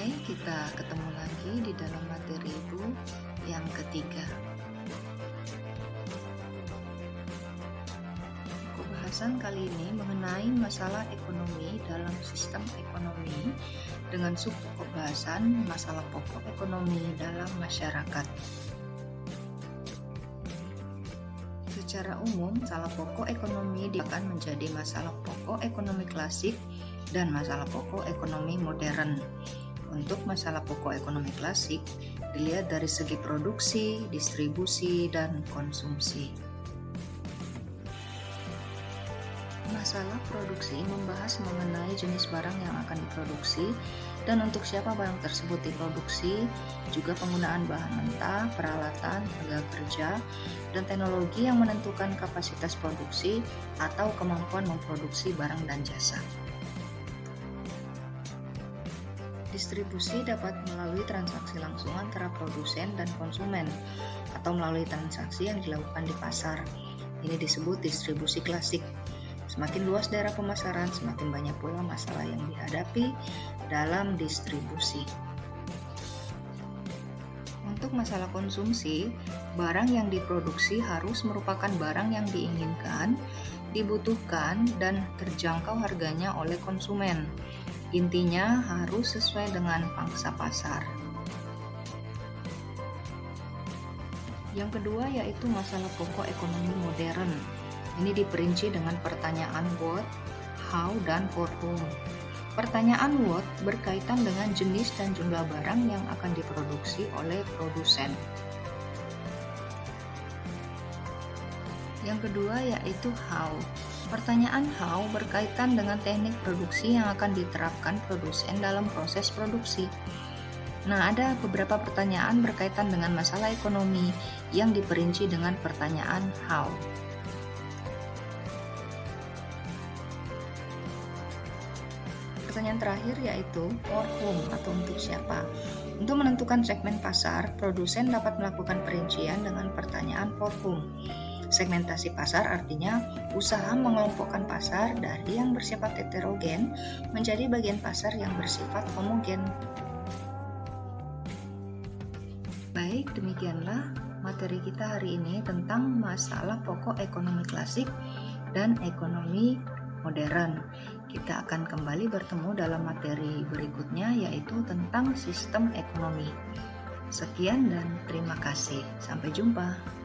Baik, kita ketemu lagi di dalam materi Ibu yang ketiga. Pembahasan kali ini mengenai masalah ekonomi dalam sistem ekonomi dengan subpokok bahasan masalah pokok ekonomi dalam masyarakat. Secara umum, masalah pokok ekonomi akan menjadi masalah pokok ekonomi klasik dan masalah pokok ekonomi modern. Untuk masalah pokok ekonomi klasik dilihat dari segi produksi, distribusi, dan konsumsi. Masalah produksi membahas mengenai jenis barang yang akan diproduksi dan untuk siapa barang tersebut diproduksi, juga penggunaan bahan mentah, peralatan, tenaga kerja, dan teknologi yang menentukan kapasitas produksi atau kemampuan memproduksi barang dan jasa. Distribusi dapat melalui transaksi langsung antara produsen dan konsumen atau melalui transaksi yang dilakukan di pasar. Ini disebut distribusi klasik. Semakin luas daerah pemasaran, semakin banyak pula masalah yang dihadapi dalam distribusi. Untuk masalah konsumsi, barang yang diproduksi harus merupakan barang yang diinginkan, dibutuhkan, dan terjangkau harganya oleh konsumen. Intinya harus sesuai dengan pangsa pasar. Yang kedua yaitu masalah pokok ekonomi modern. Ini diperinci dengan pertanyaan what, how, dan for whom. Pertanyaan what berkaitan dengan jenis dan jumlah barang yang akan diproduksi oleh produsen. Yang kedua yaitu how. Pertanyaan how berkaitan dengan teknik produksi yang akan diterapkan produsen dalam proses produksi. Nah, ada beberapa pertanyaan berkaitan dengan masalah ekonomi yang diperinci dengan pertanyaan how. Pertanyaan terakhir yaitu for whom atau untuk siapa. Untuk menentukan segmen pasar, produsen dapat melakukan perincian dengan pertanyaan for whom. Segmentasi pasar artinya usaha mengelompokkan pasar dari yang bersifat heterogen menjadi bagian pasar yang bersifat homogen. Baik, demikianlah materi kita hari ini tentang masalah pokok ekonomi klasik dan ekonomi modern. Kita akan kembali bertemu dalam materi berikutnya yaitu tentang sistem ekonomi. Sekian dan terima kasih. Sampai jumpa.